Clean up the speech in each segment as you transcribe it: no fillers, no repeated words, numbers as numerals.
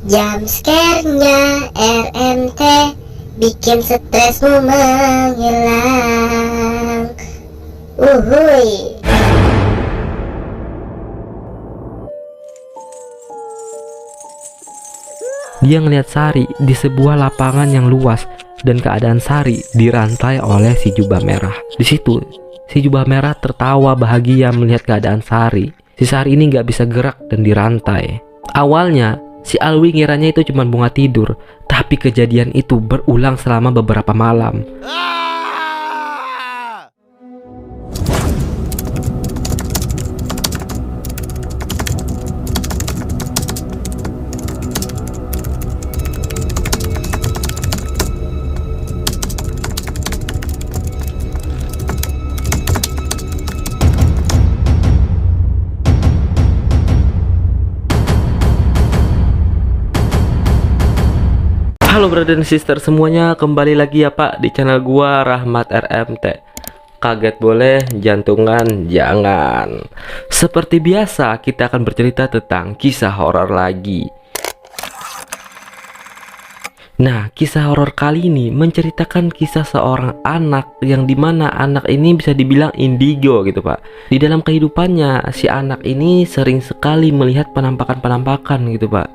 Jumpscare-nya RMT bikin stresmu menghilang. Uhuy. Dia ngeliat Sari di sebuah lapangan yang luas dan keadaan Sari dirantai oleh si jubah merah. Di situ, si jubah merah tertawa bahagia melihat keadaan Sari. Si Sari ini nggak bisa gerak dan dirantai. Awalnya, si Alwi ngiranya itu cuma bunga tidur, tapi kejadian itu berulang selama beberapa malam. Halo brother dan sister semuanya, kembali lagi ya Pak di channel gua Rahmat RMT. Kaget boleh, jantungan jangan. Seperti biasa kita akan bercerita tentang kisah horor lagi. Nah, kisah horor kali ini menceritakan kisah seorang anak yang dimana anak ini bisa dibilang indigo gitu Pak. Di dalam kehidupannya si anak ini sering sekali melihat penampakan-penampakan gitu Pak.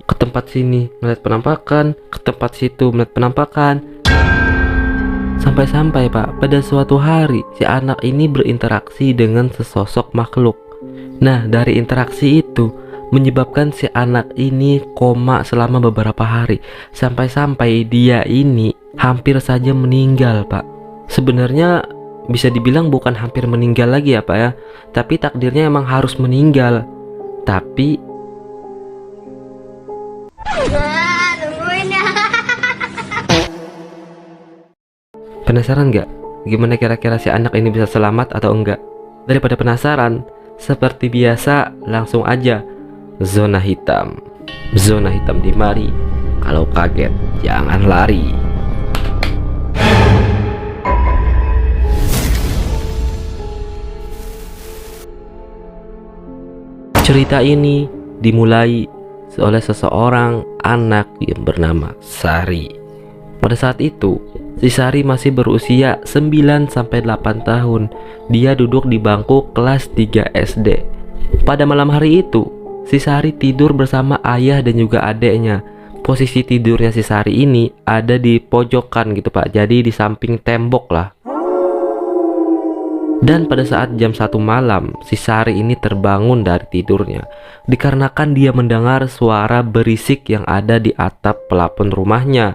Ke tempat sini melihat penampakan, ke tempat situ melihat penampakan. Sampai-sampai Pak, pada suatu hari si anak ini berinteraksi dengan sesosok makhluk. Nah, dari interaksi itu menyebabkan si anak ini koma selama beberapa hari. Sampai-sampai dia ini hampir saja meninggal Pak. Sebenarnya bisa dibilang bukan hampir meninggal lagi ya Pak ya, tapi takdirnya emang harus meninggal. Tapi penasaran nggak gimana kira-kira si anak ini bisa selamat atau enggak? Daripada penasaran, seperti biasa langsung aja zona hitam. Zona hitam di mari. Kalau kaget jangan lari. Cerita ini dimulai oleh seseorang anak yang bernama Sari. Pada saat itu, si Sari masih berusia 9-8 tahun. Dia duduk di bangku kelas 3 SD. Pada malam hari itu, si Sari tidur bersama ayah dan juga adeknya. Posisi tidurnya si Sari ini ada di pojokan gitu Pak, jadi di samping tembok lah. Dan pada saat jam 1 malam, si Sari ini terbangun dari tidurnya dikarenakan dia mendengar suara berisik yang ada di atap pelapon rumahnya.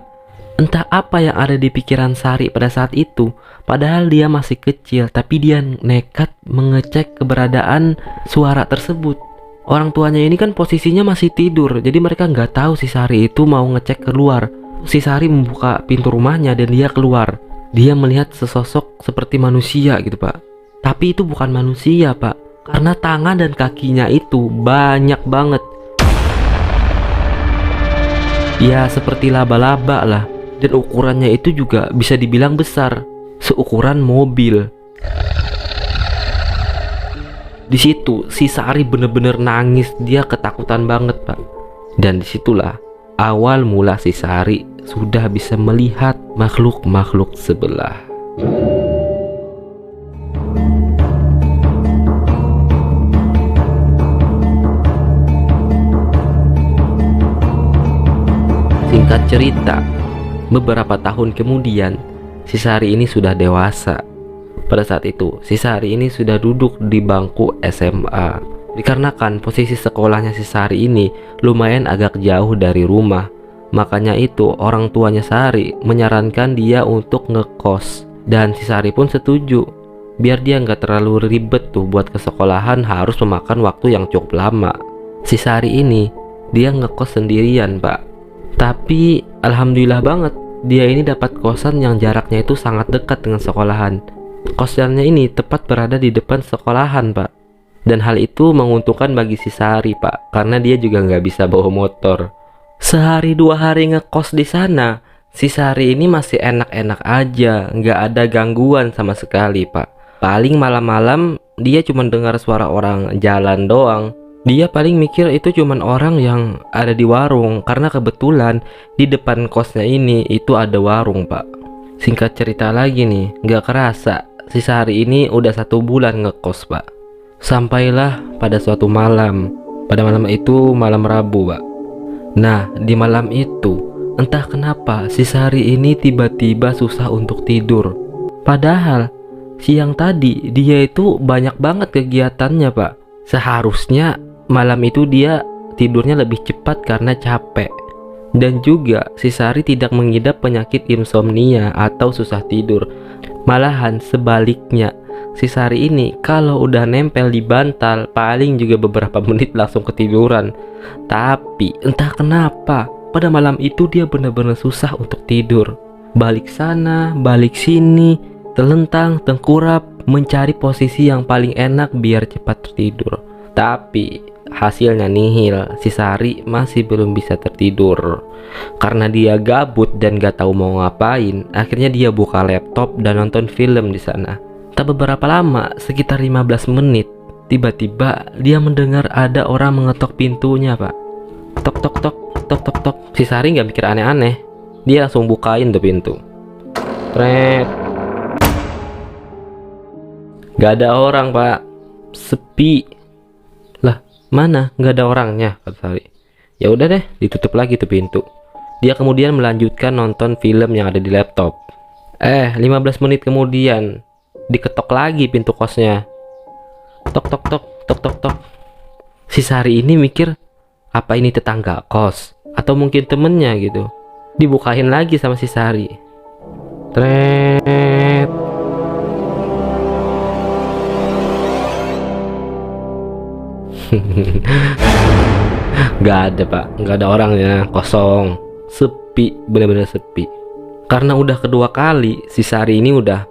Entah apa yang ada di pikiran Sari pada saat itu, padahal dia masih kecil, tapi dia nekat mengecek keberadaan suara tersebut. Orang tuanya ini kan posisinya masih tidur, jadi mereka nggak tahu si Sari itu mau ngecek keluar. Si Sari membuka pintu rumahnya dan dia keluar. Dia melihat sesosok seperti manusia gitu Pak. Tapi itu bukan manusia Pak, karena tangan dan kakinya itu banyak banget. Ya seperti laba-laba lah. Dan ukurannya itu juga bisa dibilang besar, seukuran mobil. Di situ si Sari bener-bener nangis, dia ketakutan banget Pak. Dan disitulah awal mula si Sari sudah bisa melihat makhluk-makhluk sebelah. Singkat cerita, beberapa tahun kemudian, si Sari ini sudah dewasa. Pada saat itu, si Sari ini sudah duduk di bangku SMA. Dikarenakan posisi sekolahnya si Sari ini lumayan agak jauh dari rumah. Makanya itu orang tuanya Sari menyarankan dia untuk ngekos. Dan si Sari pun setuju. Biar dia nggak terlalu ribet tuh buat ke sekolahan harus memakan waktu yang cukup lama. Si Sari ini, dia ngekos sendirian Pak. Tapi alhamdulillah banget, dia ini dapat kosan yang jaraknya itu sangat dekat dengan sekolahan. Kosannya ini tepat berada di depan sekolahan Pak. Dan hal itu menguntungkan bagi si Sari Pak, karena dia juga nggak bisa bawa motor. Sehari 2 hari ngekos di sana, si Sari ini masih enak-enak aja, nggak ada gangguan sama sekali Pak. Paling malam-malam dia cuma dengar suara orang jalan doang. Dia paling mikir itu cuman orang yang ada di warung, karena kebetulan di depan kosnya ini itu ada warung, Pak. Singkat cerita lagi nih, gak kerasa si Sari ini udah 1 bulan ngekos, Pak. Sampailah pada suatu malam. Pada malam itu malam Rabu, Pak. Nah, di malam itu entah kenapa si Sari ini tiba-tiba susah untuk tidur. Padahal siang tadi dia itu banyak banget kegiatannya, Pak. Seharusnya malam itu dia tidurnya lebih cepat karena capek. Dan juga si Sari tidak mengidap penyakit insomnia atau susah tidur. Malahan sebaliknya, si Sari ini kalau udah nempel di bantal paling juga beberapa menit langsung ketiduran. Tapi entah kenapa pada malam itu dia benar-benar susah untuk tidur. Balik sana, balik sini, telentang, tengkurap, mencari posisi yang paling enak biar cepat tertidur. Tapi hasilnya nihil, si Sari masih belum bisa tertidur. Karena dia gabut dan gak tahu mau ngapain, akhirnya dia buka laptop dan nonton film di sana. Tak beberapa lama, sekitar 15 menit, tiba-tiba dia mendengar ada orang mengetok pintunya, Pak. Tok tok tok, tok tok tok. Si Sari gak mikir aneh-aneh, dia langsung bukain tuh pintu. Tret. Gak ada orang, Pak. Sepi. Lah, mana? Gak ada orangnya, kata Sari. Ya udah deh, ditutup lagi tuh pintu. Dia kemudian melanjutkan nonton film yang ada di laptop. 15 menit kemudian diketok lagi pintu kosnya. Tok tok tok, tok tok tok. Si Sari ini mikir, apa ini tetangga kos atau mungkin temennya gitu. Dibukain lagi sama si Sari. Tret. Gak ada, Pak. Gak ada orangnya, kosong. Sepi, benar-benar sepi. Karena udah kedua kali si Sari ini udah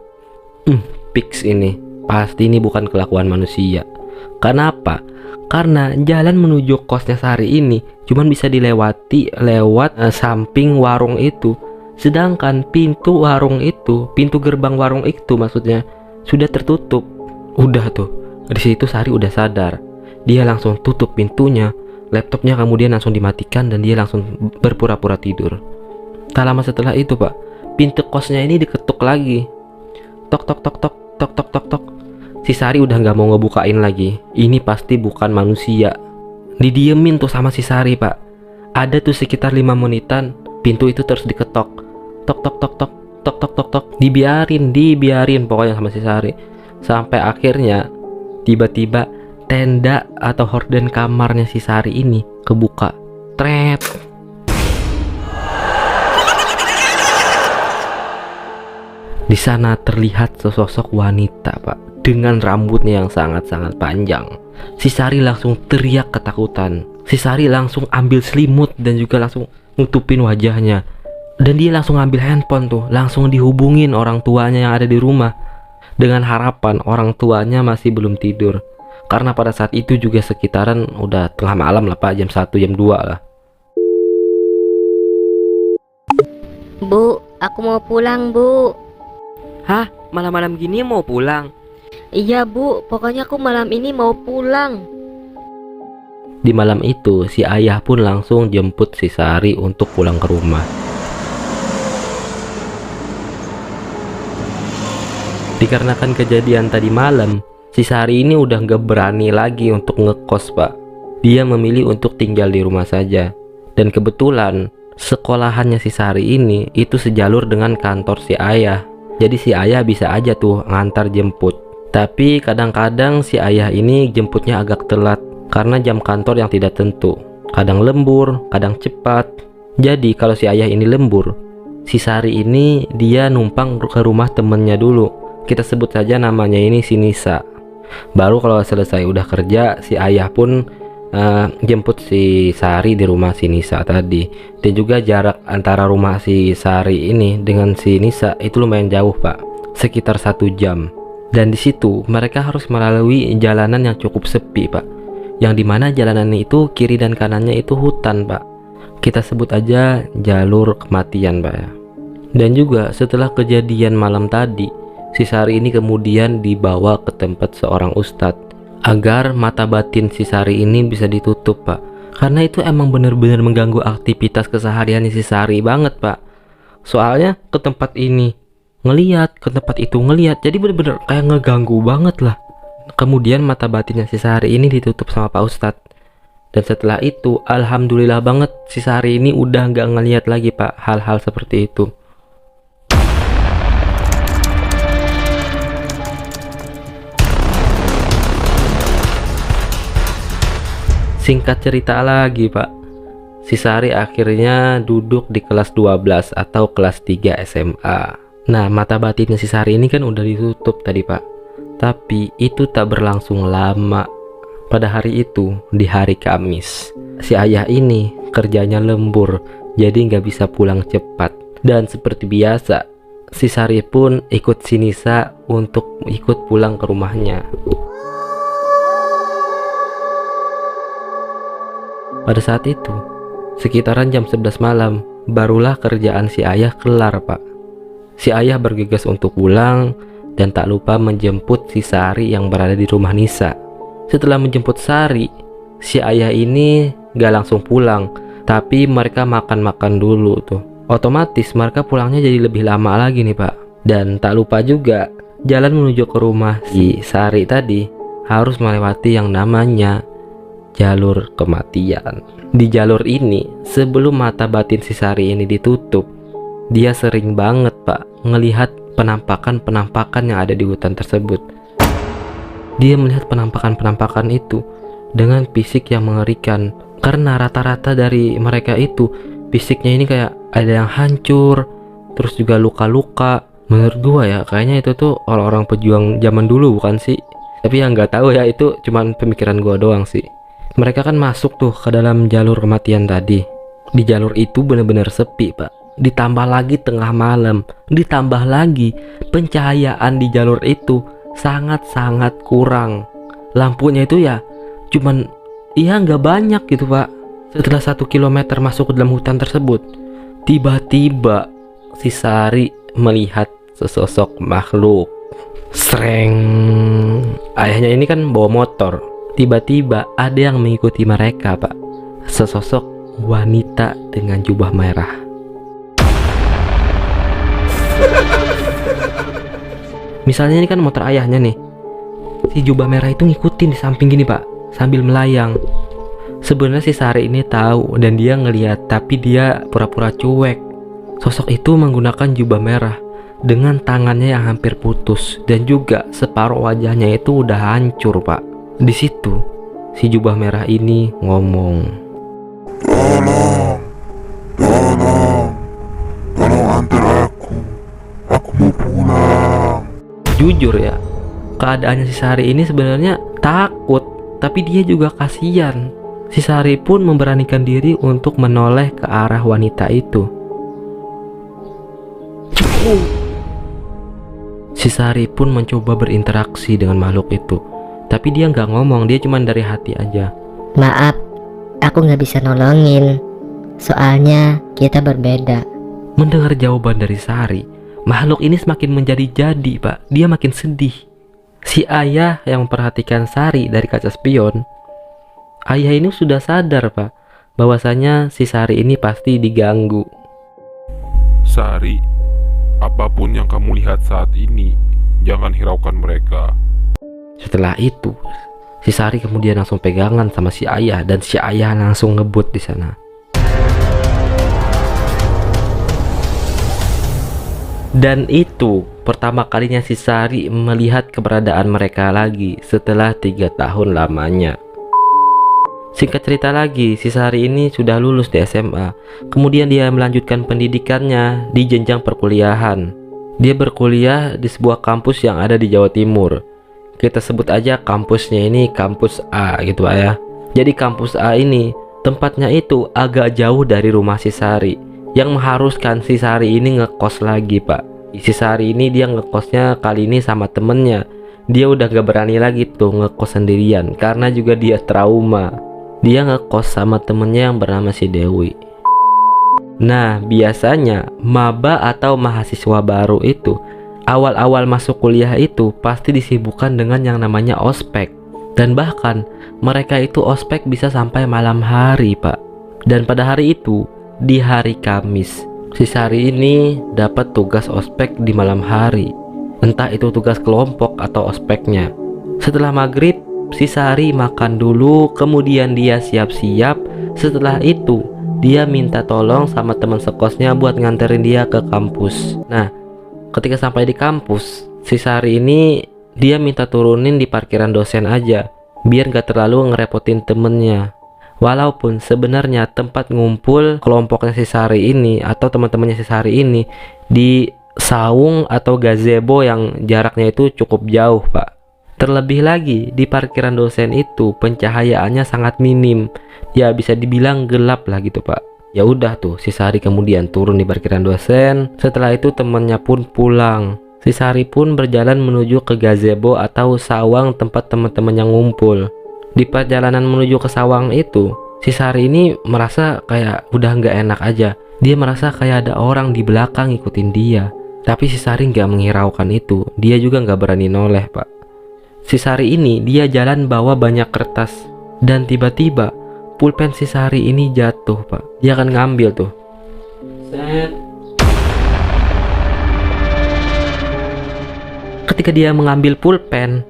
fix ini. Pasti ini bukan kelakuan manusia. Kenapa? Karena jalan menuju kosnya Sari ini cuman bisa dilewati lewat samping warung itu. Sedangkan pintu warung itu, pintu gerbang warung itu maksudnya, sudah tertutup. Udah tuh. Di situ Sari udah sadar. Dia langsung tutup pintunya. Laptopnya kemudian langsung dimatikan dan dia langsung berpura-pura tidur. Tak lama setelah itu, Pak, pintu kosnya ini diketuk lagi. Tok tok tok tok tok tok tok tok. Si Sari udah nggak mau ngebukain lagi. Ini pasti bukan manusia. Didiemin tuh sama si Sari, Pak. Ada tuh sekitar 5 menitan pintu itu terus diketok. Tok tok tok tok tok tok tok tok. Dibiarin pokoknya sama si Sari. Sampai akhirnya tiba-tiba tenda atau horden kamarnya si Sari ini kebuka. Tret. Di sana terlihat sesosok wanita, Pak, dengan rambutnya yang sangat-sangat panjang. Si Sari langsung teriak ketakutan. Si Sari langsung ambil selimut dan juga langsung nutupin wajahnya. Dan dia langsung ambil handphone tuh, langsung dihubungin orang tuanya yang ada di rumah. Dengan harapan orang tuanya masih belum tidur. Karena pada saat itu juga sekitaran udah tengah malam lah, Pak, jam 1, jam 2 lah. Bu, aku mau pulang, Bu. Hah? Malam-malam gini mau pulang? Iya, Bu, pokoknya aku malam ini mau pulang. Di malam itu, si ayah pun langsung jemput si Sari untuk pulang ke rumah. Dikarenakan kejadian tadi malam, si Sari ini udah gak berani lagi untuk ngekos, Pak. Dia memilih untuk tinggal di rumah saja. Dan kebetulan sekolahannya si Sari ini itu sejalur dengan kantor si ayah. Jadi si ayah bisa aja tuh ngantar jemput. Tapi kadang-kadang si ayah ini jemputnya agak telat karena jam kantor yang tidak tentu. Kadang lembur, kadang cepat. Jadi kalau si ayah ini lembur, si Sari ini dia numpang ke rumah temennya dulu. Kita sebut saja namanya ini si Nisa. Baru kalau selesai udah kerja, si ayah pun jemput si Sari di rumah si Nisa tadi. Dan juga jarak antara rumah si Sari ini dengan si Nisa itu lumayan jauh, Pak, sekitar 1 jam. Dan di situ mereka harus melalui jalanan yang cukup sepi, Pak, yang dimana jalanan itu kiri dan kanannya itu hutan, Pak. Kita sebut aja jalur kematian, Pak, ya. Dan juga setelah kejadian malam tadi, si Sari ini kemudian dibawa ke tempat seorang ustadz agar mata batin si Sari ini bisa ditutup, Pak. Karena itu emang bener-bener mengganggu aktivitas keseharian si Sari banget, Pak. Soalnya ke tempat ini ngeliat, ke tempat itu ngeliat, jadi bener-bener kayak ngeganggu banget lah. Kemudian mata batinnya si Sari ini ditutup sama Pak Ustadz. Dan setelah itu, alhamdulillah banget si Sari ini udah nggak ngeliat lagi, Pak, hal-hal seperti itu. Singkat cerita lagi, Pak, si Sari akhirnya duduk di kelas 12 atau kelas 3 SMA. Nah, mata batinnya si Sari ini kan udah ditutup tadi, Pak. Tapi itu tak berlangsung lama. Pada hari itu, di hari Kamis, si ayah ini kerjanya lembur, jadi nggak bisa pulang cepat. Dan seperti biasa, si Sari pun ikut si Nisa untuk ikut pulang ke rumahnya. Pada saat itu, sekitaran jam 11 malam, barulah kerjaan si ayah kelar, Pak. Si ayah bergegas untuk pulang dan tak lupa menjemput si Sari yang berada di rumah Nisa. Setelah menjemput Sari, si ayah ini gak langsung pulang, tapi mereka makan-makan dulu tuh. Otomatis mereka pulangnya jadi lebih lama lagi nih, Pak. Dan tak lupa juga, jalan menuju ke rumah si Sari tadi harus melewati yang namanya jalur kematian. Di jalur ini, sebelum mata batin si Sari ini ditutup, dia sering banget, Pak, ngelihat penampakan-penampakan yang ada di hutan tersebut. Dia melihat penampakan-penampakan itu dengan fisik yang mengerikan. Karena rata-rata dari mereka itu fisiknya ini kayak ada yang hancur, terus juga luka-luka. Menurut gua ya, kayaknya itu tuh orang-orang pejuang zaman dulu, bukan sih? Tapi yang nggak tahu ya, itu cuman pemikiran gua doang sih. Mereka kan masuk tuh ke dalam jalur kematian tadi. Di jalur itu benar-benar sepi, Pak. Ditambah lagi tengah malam, ditambah lagi pencahayaan di jalur itu sangat-sangat kurang. Lampunya itu ya cuman nggak banyak gitu, Pak. Setelah 1 kilometer masuk ke dalam hutan tersebut, tiba-tiba si Sari melihat sesosok makhluk. Sreng. Ayahnya ini kan bawa motor. Tiba-tiba ada yang mengikuti mereka, Pak. Sesosok wanita dengan jubah merah. Misalnya ini kan motor ayahnya nih. Si jubah merah itu ngikutin di samping gini, Pak, sambil melayang. Sebenarnya si Sari ini tahu dan dia ngelihat, tapi dia pura-pura cuek. Sosok itu menggunakan jubah merah dengan tangannya yang hampir putus dan juga separuh wajahnya itu udah hancur, Pak. Di situ si jubah merah ini ngomong, tolong antar aku mau pulang. Jujur ya, keadaannya si Sari ini sebenarnya takut, tapi dia juga kasihan. Si Sari pun memberanikan diri untuk menoleh ke arah wanita itu. Si Sari pun mencoba berinteraksi dengan makhluk itu. Tapi dia nggak ngomong, dia cuma dari hati aja. Maaf, aku nggak bisa nolongin. Soalnya kita berbeda. Mendengar jawaban dari Sari, makhluk ini semakin menjadi-jadi, Pak. Dia makin sedih. Si ayah yang memperhatikan Sari dari kaca spion, ayah ini sudah sadar, Pak, bahwasanya si Sari ini pasti diganggu. Sari, apapun yang kamu lihat saat ini, jangan hiraukan mereka. Setelah itu, si Sari kemudian langsung pegangan sama si ayah dan si ayah langsung ngebut di sana. Dan itu pertama kalinya si Sari melihat keberadaan mereka lagi setelah 3 tahun lamanya. Singkat cerita lagi, si Sari ini sudah lulus di SMA. Kemudian dia melanjutkan pendidikannya di jenjang perkuliahan. Dia berkuliah di sebuah kampus yang ada di Jawa Timur. Kita sebut aja kampusnya ini kampus A gitu, Pak ya. Jadi kampus A ini tempatnya itu agak jauh dari rumah si Sari, yang mengharuskan si Sari ini ngekos lagi, Pak. Si Sari ini dia ngekosnya kali ini sama temennya. Dia udah gak berani lagi tuh ngekos sendirian karena juga dia trauma. Dia ngekos sama temennya yang bernama si Dewi. Nah, biasanya maba atau mahasiswa baru itu awal-awal masuk kuliah itu pasti disibukkan dengan yang namanya ospek. Dan bahkan mereka itu ospek bisa sampai malam hari, Pak. Dan pada hari itu, di hari Kamis, si Sari ini dapat tugas ospek di malam hari. Entah itu tugas kelompok atau ospeknya. Setelah maghrib, si Sari makan dulu, kemudian dia siap-siap. Setelah itu, dia minta tolong sama teman sekosnya buat nganterin dia ke kampus. Nah, ketika sampai di kampus, si Sari ini dia minta turunin di parkiran dosen aja, biar gak terlalu ngerepotin temennya. Walaupun sebenarnya tempat ngumpul kelompoknya si Sari ini atau teman-temannya si Sari ini di saung atau gazebo yang jaraknya itu cukup jauh, Pak. Terlebih lagi di parkiran dosen itu pencahayaannya sangat minim. Ya bisa dibilang gelap lah gitu, Pak. Ya udah tuh, si Sari kemudian turun di parkiran dosen. Setelah itu temannya pun pulang. Si Sari pun berjalan menuju ke gazebo atau sawang tempat teman-temannya ngumpul. Di perjalanan menuju ke sawang itu, si Sari ini merasa kayak udah nggak enak aja. Dia merasa kayak ada orang di belakang ngikutin dia. Tapi si Sari nggak menghiraukan itu. Dia juga nggak berani noleh, Pak. Si Sari ini dia jalan bawa banyak kertas. Dan tiba-tiba pulpen si Sari ini jatuh, Pak. Dia akan ngambil tuh. Set. Ketika dia mengambil pulpen,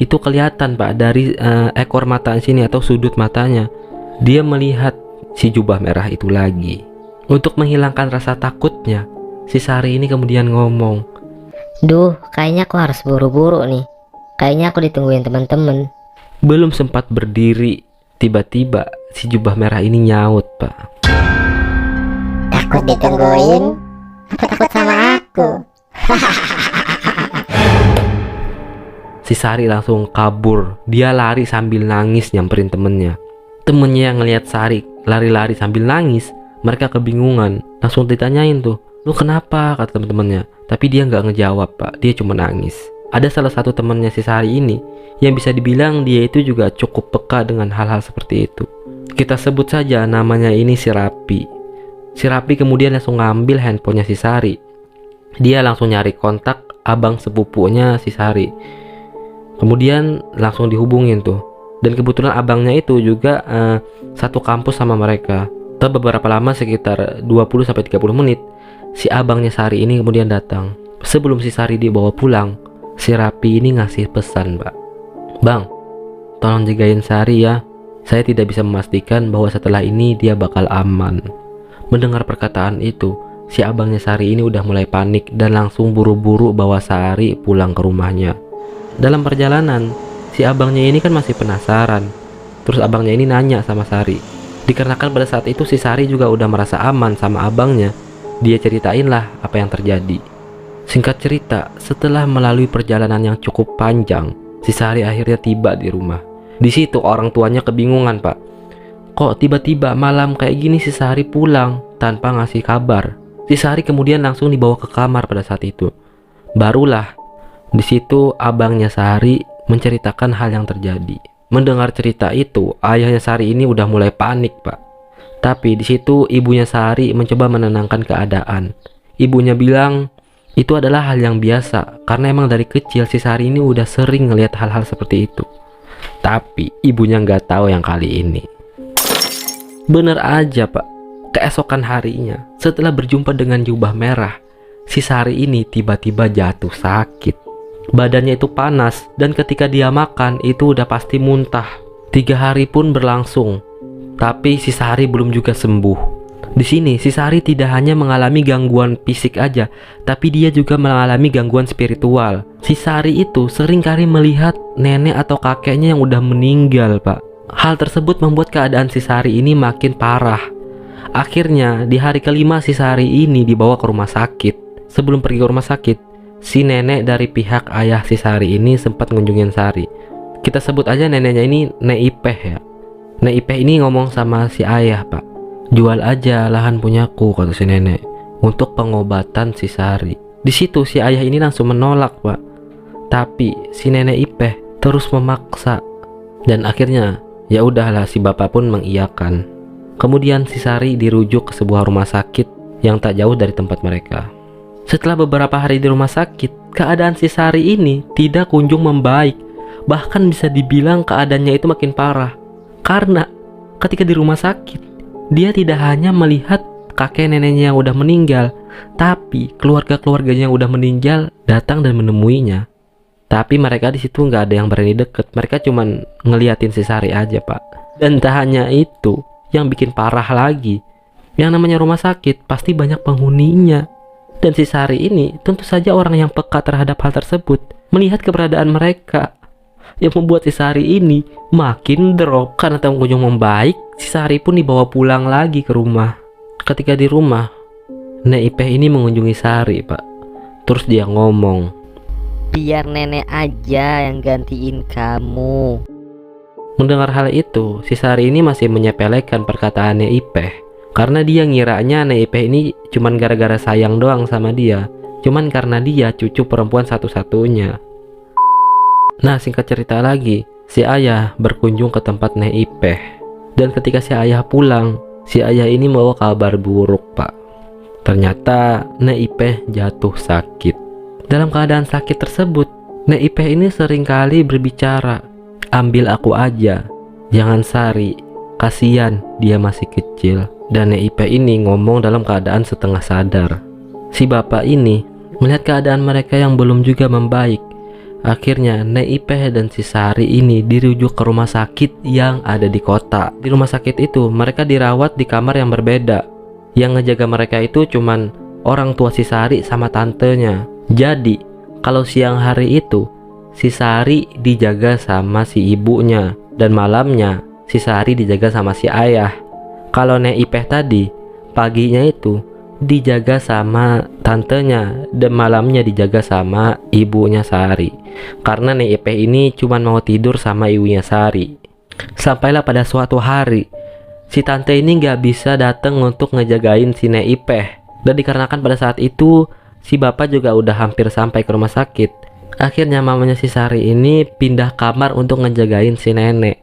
itu kelihatan, Pak, dari ekor mata sini atau sudut matanya. Dia melihat si jubah merah itu lagi. Untuk menghilangkan rasa takutnya, si Sari ini kemudian ngomong, Duh, kayaknya aku harus buru-buru nih. Kayaknya aku ditungguin teman-teman. belum sempat berdiri, tiba-tiba si jubah merah ini nyaut, Pak. Takut ditungguin? Apa takut sama aku? Si Sari langsung kabur. Dia lari sambil nangis nyamperin temennya. Temennya yang ngelihat Sari lari-lari sambil nangis, mereka kebingungan. Langsung ditanyain tuh, lu kenapa, kata temen-temennya. Tapi dia nggak ngejawab, Pak. Dia cuma nangis. Ada salah satu temennya si Sari ini yang bisa dibilang dia itu juga cukup peka dengan hal-hal seperti itu. Kita sebut saja namanya ini si Rapi. Si Rapi kemudian langsung ngambil handphonenya si Sari. Dia langsung nyari kontak abang sepupunya si Sari. Kemudian langsung dihubungin tuh. Dan kebetulan abangnya itu juga satu kampus sama mereka. Setelah beberapa lama, sekitar 20-30 menit, si abangnya Sari ini kemudian datang. Sebelum si Sari dibawa pulang, si Rapi ini ngasih pesan, Pak. Bang, tolong jagain Sari ya. Saya tidak bisa memastikan bahwa setelah ini dia bakal aman. Mendengar perkataan itu, si abangnya Sari ini udah mulai panik dan langsung buru-buru bawa Sari pulang ke rumahnya. Dalam perjalanan, si abangnya ini kan masih penasaran. Terus abangnya ini nanya sama Sari. Dikarenakan pada saat itu si Sari juga udah merasa aman sama abangnya, dia ceritain lah apa yang terjadi. Singkat cerita, setelah melalui perjalanan yang cukup panjang, si Sari akhirnya tiba di rumah. Di situ orang tuanya kebingungan, Pak. Kok tiba-tiba malam kayak gini si Sari pulang tanpa ngasih kabar? Si Sari kemudian langsung dibawa ke kamar pada saat itu. Barulah di situ abangnya Sari menceritakan hal yang terjadi. Mendengar cerita itu, ayahnya Sari ini udah mulai panik, Pak. Tapi di situ ibunya Sari mencoba menenangkan keadaan. Ibunya bilang itu adalah hal yang biasa karena emang dari kecil si Sari ini udah sering ngelihat hal-hal seperti itu. Tapi ibunya nggak tahu yang kali ini. Bener aja, Pak. Keesokan harinya, setelah berjumpa dengan jubah merah, si Sari ini tiba-tiba jatuh sakit. Badannya itu panas dan ketika dia makan itu udah pasti muntah. 3 hari pun berlangsung, tapi si Sari belum juga sembuh. Di sini si Sari tidak hanya mengalami gangguan fisik aja, tapi dia juga mengalami gangguan spiritual. Si Sari itu sering kali melihat nenek atau kakeknya yang udah meninggal, Pak. Hal tersebut membuat keadaan si Sari ini makin parah. Akhirnya di hari kelima si Sari ini dibawa ke rumah sakit. Sebelum pergi ke rumah sakit, si nenek dari pihak ayah si Sari ini sempat ngunjungin Sari. Kita sebut aja neneknya ini Nek Ipeh ya. Nek Ipeh ini ngomong sama si ayah, Pak. Jual aja lahan punyaku, kata si nenek, untuk pengobatan si Sari. Di situ si ayah ini langsung menolak, Pak. Tapi si nenek Ipeh terus memaksa. Dan akhirnya ya udahlah, si bapak pun mengiyakan. Kemudian si Sari dirujuk ke sebuah rumah sakit yang tak jauh dari tempat mereka. Setelah beberapa hari di rumah sakit, keadaan si Sari ini tidak kunjung membaik. Bahkan bisa dibilang keadaannya itu makin parah. Karena ketika di rumah sakit, dia tidak hanya melihat kakek neneknya yang udah meninggal, tapi keluarga-keluarganya yang udah meninggal datang dan menemuinya. Tapi mereka di situ nggak ada yang berani deket. Mereka cuman ngeliatin si Sari aja, Pak. Dan tak hanya itu, yang bikin parah lagi, yang namanya rumah sakit pasti banyak penghuninya. Dan si Sari ini tentu saja orang yang peka terhadap hal tersebut, melihat keberadaan mereka, yang membuat si Sari ini makin drop. Karena tak kunjung membaik, si Sari pun dibawa pulang lagi ke rumah. Ketika di rumah, Nek Ipeh ini mengunjungi Sari, Pak. Terus dia ngomong, Biar nenek aja yang gantiin kamu. mendengar hal itu, si Sari ini masih menyepelekan perkataan Nek Ipeh. Karena dia ngiranya Nek Ipeh ini cuman gara-gara sayang doang sama dia. Cuman karena dia cucu perempuan satu-satunya. Nah, singkat cerita lagi, si ayah berkunjung ke tempat Nek Ipeh. Dan ketika si ayah pulang, si ayah ini membawa kabar buruk, Pak. Ternyata Nek Ipeh jatuh sakit. Dalam keadaan sakit tersebut, Nek Ipeh ini seringkali berbicara, "Ambil aku aja, jangan Sari, kasihan dia masih kecil." Dan Nek Ipeh ini ngomong dalam keadaan setengah sadar. Si bapak ini melihat keadaan mereka yang belum juga membaik. Akhirnya Nek Ipeh dan si Sari ini dirujuk ke rumah sakit yang ada di kota. Di rumah sakit itu mereka dirawat di kamar yang berbeda. Yang ngejaga mereka itu cuman orang tua si Sari sama tantenya. Jadi kalau siang hari itu si Sari dijaga sama si ibunya, dan malamnya si Sari dijaga sama si ayah. Kalau Nek Ipeh tadi paginya itu dijaga sama tantenya, dan malamnya dijaga sama ibunya Sari. Karena Nek Ipeh ini cuma mau tidur sama ibunya Sari. Sampailah pada suatu hari, si tante ini gak bisa datang untuk ngejagain si Nek Ipeh. Dan dikarenakan pada saat itu si bapak juga udah hampir sampai ke rumah sakit, akhirnya mamanya si Sari ini pindah kamar untuk ngejagain si nenek.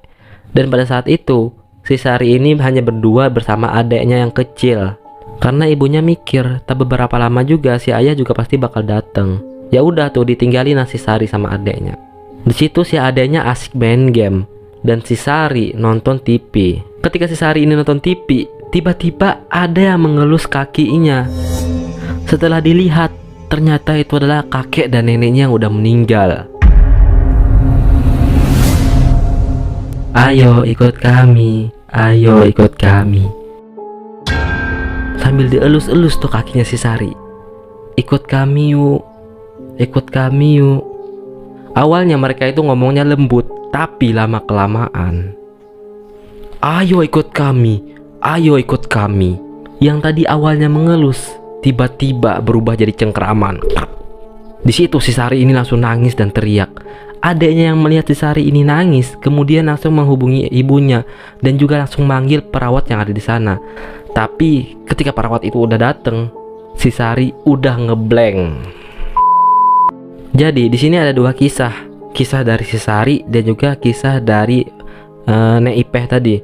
Dan pada saat itu si Sari ini hanya berdua bersama adeknya yang kecil. Karena ibunya mikir, tak beberapa lama juga si ayah juga pasti bakal datang. Ya udah tuh ditinggalin si Sari sama adeknya. Di situ si adeknya asik main game dan si Sari nonton TV. Ketika si Sari ini nonton TV, tiba-tiba ada yang mengelus kakinya. Setelah dilihat, ternyata itu adalah kakek dan neneknya yang udah meninggal. "Ayo ikut kami, ayo ikut kami." Sambil dielus-elus tuh kakinya si Sari. "Ikut kami yuk, ikut kami yuk." Awalnya mereka itu ngomongnya lembut, tapi lama-kelamaan, "Ayo ikut kami, ayo ikut kami." Yang tadi awalnya mengelus, tiba-tiba berubah jadi cengkeraman. Di situ si Sari ini langsung nangis dan teriak. Adeknya yang melihat si Sari ini nangis, kemudian langsung menghubungi ibunya dan juga langsung manggil perawat yang ada di sana. Tapi ketika perawat itu udah dateng, si Sari udah ngeblank. Jadi di sini ada dua kisah dari si Sari dan juga kisah dari Nek Ipeh tadi.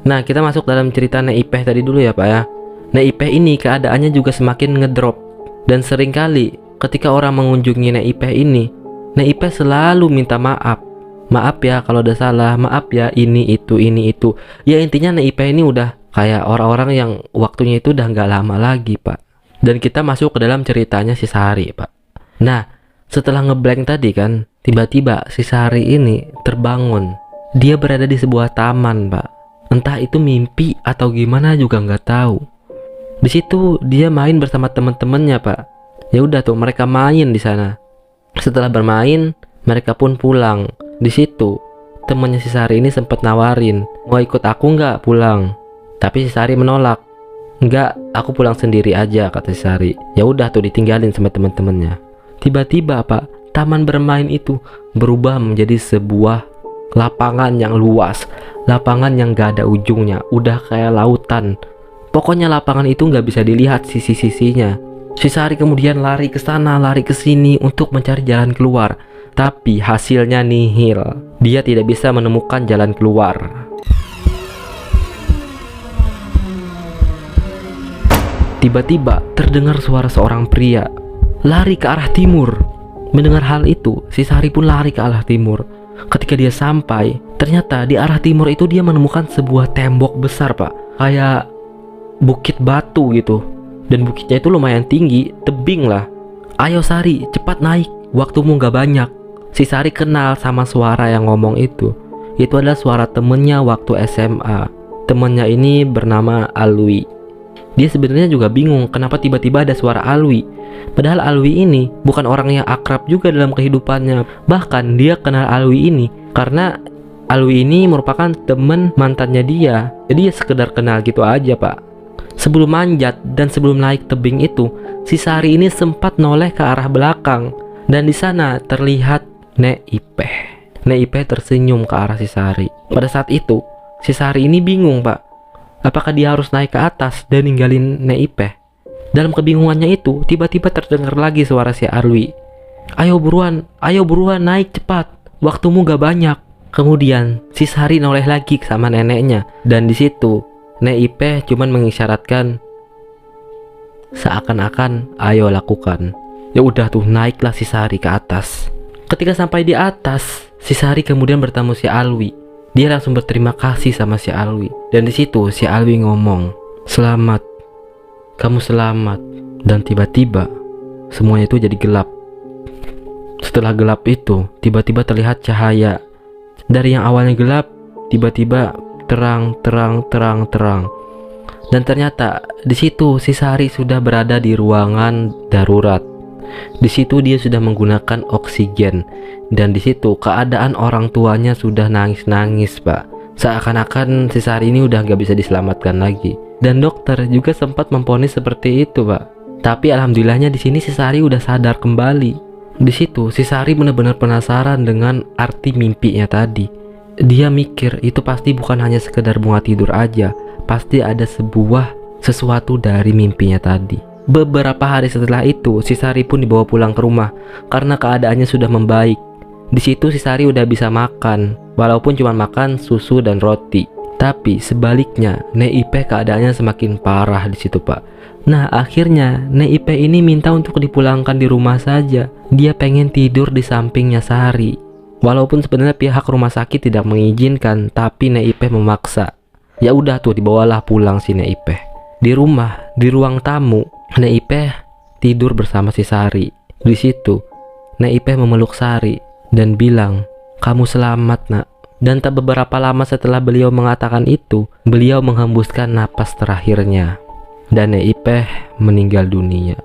Nah, kita masuk dalam cerita Nek Ipeh tadi dulu ya, Pak ya. Nek Ipeh ini keadaannya juga semakin ngedrop, dan seringkali ketika orang mengunjungi Nek Ipeh ini, Nek Ipeh selalu minta maaf. "Maaf ya kalau ada salah, maaf ya ini itu." Ya intinya Nek Ipeh ini udah kayak orang-orang yang waktunya itu udah nggak lama lagi, Pak. Dan kita masuk ke dalam ceritanya si Sari, Pak. Nah, setelah ngeblank tadi kan, tiba-tiba si Sari ini terbangun. Dia berada di sebuah taman, Pak. Entah itu mimpi atau gimana juga nggak tahu. Di situ dia main bersama teman-temannya, Pak. Ya udah tuh mereka main di sana. Setelah bermain, mereka pun pulang. Di situ temannya si Sari ini sempat nawarin, "Mau ikut aku nggak pulang?" Tapi si Sari menolak. "Enggak, aku pulang sendiri aja," kata si Sari. Ya udah tuh ditinggalin sama teman-temannya. Tiba-tiba, Pak, taman bermain itu berubah menjadi sebuah lapangan yang luas, lapangan yang gak ada ujungnya, udah kayak lautan. Pokoknya lapangan itu gak bisa dilihat sisi-sisinya. Si Sari kemudian lari ke sana, lari ke sini untuk mencari jalan keluar. Tapi hasilnya nihil. Dia tidak bisa menemukan jalan keluar. Tiba-tiba terdengar suara seorang pria lari ke arah timur. Mendengar hal itu, si Sari pun lari ke arah timur. Ketika dia sampai, ternyata di arah timur itu dia menemukan sebuah tembok besar, Pak. Kayak bukit batu gitu. Dan bukitnya itu lumayan tinggi, tebing lah. Ayo Sari, cepat naik, waktumu gak banyak. Si Sari kenal sama suara yang ngomong itu. Itu adalah suara temennya waktu SMA. Temennya ini bernama Alwi. Dia sebenarnya juga bingung kenapa tiba-tiba ada suara Alwi. Padahal Alwi ini bukan orang yang akrab juga dalam kehidupannya. Bahkan dia kenal Alwi ini karena Alwi ini merupakan temen mantannya dia. Jadi ya sekedar kenal gitu aja, Pak. Sebelum manjat dan sebelum naik tebing itu, si Sari ini sempat noleh ke arah belakang. Dan di sana terlihat Nek Ipeh. Nek Ipeh tersenyum ke arah si Sari. Pada saat itu, si Sari ini bingung, Pak. Apakah dia harus naik ke atas dan ninggalin Nek Ipeh? Dalam kebingungannya itu, tiba-tiba terdengar lagi suara si Alwi. Ayo buruan naik cepat. Waktumu gak banyak. Kemudian si Sari noleh lagi sama neneknya. Dan di situ Nek Ipeh cuman mengisyaratkan seakan-akan ayo lakukan. Ya udah tuh, naiklah si Sari ke atas. Ketika sampai di atas, si Sari kemudian bertemu si Alwi. Dia langsung berterima kasih sama si Alwi. Dan di situ si Alwi ngomong, "Selamat, kamu selamat." Dan tiba-tiba semuanya itu jadi gelap. Setelah gelap itu, tiba-tiba terlihat cahaya. Dari yang awalnya gelap, tiba-tiba terang. Dan ternyata di situ si Sari sudah berada di ruangan darurat. Di situ dia sudah menggunakan oksigen. Dan di situ keadaan orang tuanya sudah nangis-nangis, Pak. Seakan-akan si Sari ini udah gak bisa diselamatkan lagi. Dan dokter juga sempat memvonis seperti itu, Pak. Tapi alhamdulillahnya di sini si Sari udah sadar kembali. Di situ si Sari benar-benar penasaran dengan arti mimpinya tadi. Dia mikir itu pasti bukan hanya sekedar bunga tidur aja, pasti ada sesuatu dari mimpinya tadi. Beberapa hari setelah itu, si Sari pun dibawa pulang ke rumah karena keadaannya sudah membaik. Di situ si Sari udah bisa makan, walaupun cuma makan susu dan roti. Tapi sebaliknya, Nek Ipeh keadaannya semakin parah di situ, Pak. Nah, akhirnya Nek Ipeh ini minta untuk dipulangkan di rumah saja. Dia pengen tidur di sampingnya Sari. Walaupun sebenarnya pihak rumah sakit tidak mengizinkan, tapi Nek Ipeh memaksa. Ya udah tuh, dibawalah pulang si Nek Ipeh. Di rumah, di ruang tamu, Nek Ipeh tidur bersama si Sari. Di situ, Nek Ipeh memeluk Sari dan bilang, "Kamu selamat, Nak." Dan tak beberapa lama setelah beliau mengatakan itu, beliau menghembuskan napas terakhirnya. Dan Nek Ipeh meninggal dunia.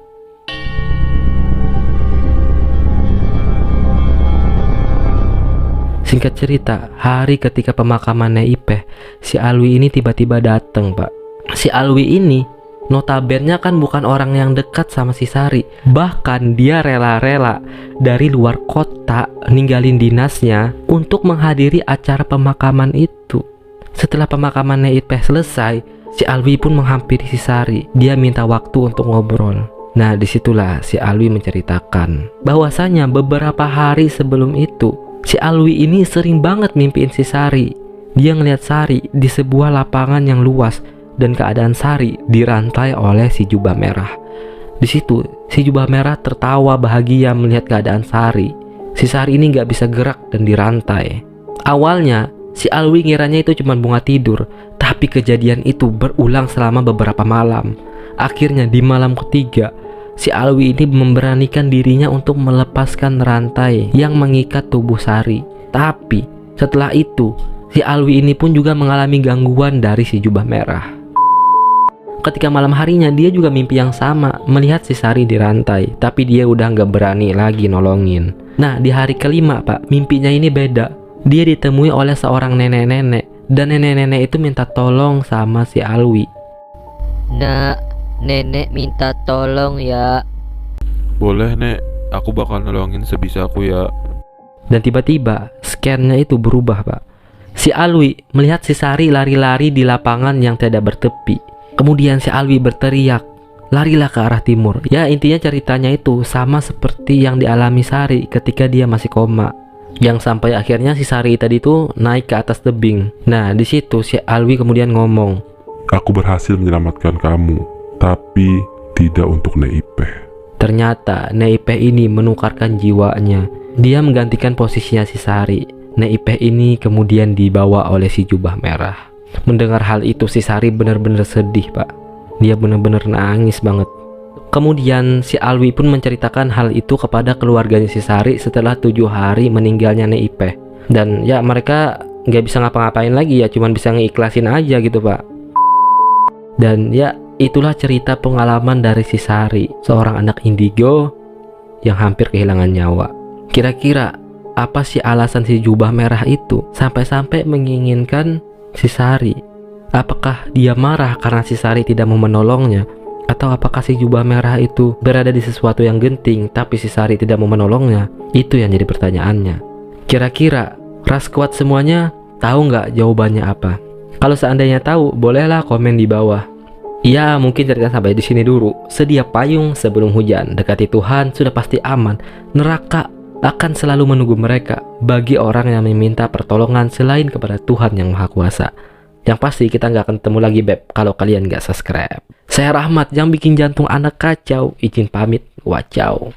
Singkat cerita, hari ketika pemakaman Nek Ipeh, si Alwi ini tiba-tiba datang, Pak. Si Alwi ini notabene kan bukan orang yang dekat sama si Sari. Bahkan dia rela-rela dari luar kota ninggalin dinasnya untuk menghadiri acara pemakaman itu. Setelah pemakaman Nek Ipeh selesai, si Alwi pun menghampiri si Sari. Dia minta waktu untuk ngobrol. Nah, disitulah si Alwi menceritakan bahwasanya beberapa hari sebelum itu, si Alwi ini sering banget mimpiin si Sari. Dia ngeliat Sari di sebuah lapangan yang luas dan keadaan Sari dirantai oleh si jubah merah. Di situ si jubah merah tertawa bahagia melihat keadaan Sari. Si Sari ini gak bisa gerak dan dirantai. Awalnya si Alwi ngiranya itu cuma bunga tidur, tapi kejadian itu berulang selama beberapa malam. Akhirnya di malam ketiga, si Alwi ini memberanikan dirinya untuk melepaskan rantai yang mengikat tubuh Sari. Tapi setelah itu, si Alwi ini pun juga mengalami gangguan dari si jubah merah. Ketika malam harinya, dia juga mimpi yang sama, melihat si Sari dirantai, tapi dia udah gak berani lagi nolongin. Nah, di hari kelima, Pak, mimpinya ini beda. Dia ditemui oleh seorang nenek-nenek, dan nenek-nenek itu minta tolong sama si Alwi. Nak, nenek minta tolong ya. Boleh, Nek. Aku bakal nolongin sebisaku ya. Dan tiba-tiba scan-nya itu berubah, Pak. Si Alwi melihat si Sari lari-lari di lapangan yang tidak bertepi. Kemudian si Alwi berteriak, "Larilah ke arah timur." Ya, intinya ceritanya itu sama seperti yang dialami Sari ketika dia masih koma. Yang sampai akhirnya si Sari tadi itu naik ke atas tebing. Nah, di situ si Alwi kemudian ngomong, Aku berhasil menyelamatkan kamu, tapi tidak untuk Nek Ipeh. ternyata Nek Ipeh ini menukarkan jiwanya. Dia menggantikan posisinya si Sari. Neipeh ini kemudian dibawa oleh si jubah merah. Mendengar hal itu si Sari benar-benar sedih Pak. Dia benar-benar nangis banget. Kemudian si Alwi pun menceritakan hal itu kepada keluarganya si Sari setelah 7 hari meninggalnya Neipeh. Dan ya mereka nggak bisa ngapa-ngapain lagi ya, cuman bisa ngeikhlasin aja gitu Pak. Dan ya itulah cerita pengalaman dari si Sari, seorang anak indigo yang hampir kehilangan nyawa. Kira-kira apa sih alasan si jubah merah itu sampai-sampai menginginkan si Sari? Apakah dia marah karena si Sari tidak mau menolongnya? Atau apakah si jubah merah itu berada di sesuatu yang genting tapi si Sari tidak mau menolongnya? Itu yang jadi pertanyaannya. Kira-kira ras kuat semuanya tahu nggak jawabannya apa? Kalau seandainya tahu, bolehlah komen di bawah. Ya, mungkin cerita sampai di sini dulu. Sedia payung sebelum hujan. Dekati Tuhan sudah pasti aman. Neraka akan selalu menunggu mereka bagi orang yang meminta pertolongan selain kepada Tuhan yang Maha Kuasa. Yang pasti kita nggak akan ketemu lagi beb kalau kalian nggak subscribe. Saya Rahmat yang bikin jantung anak kacau. Izin pamit, wacau.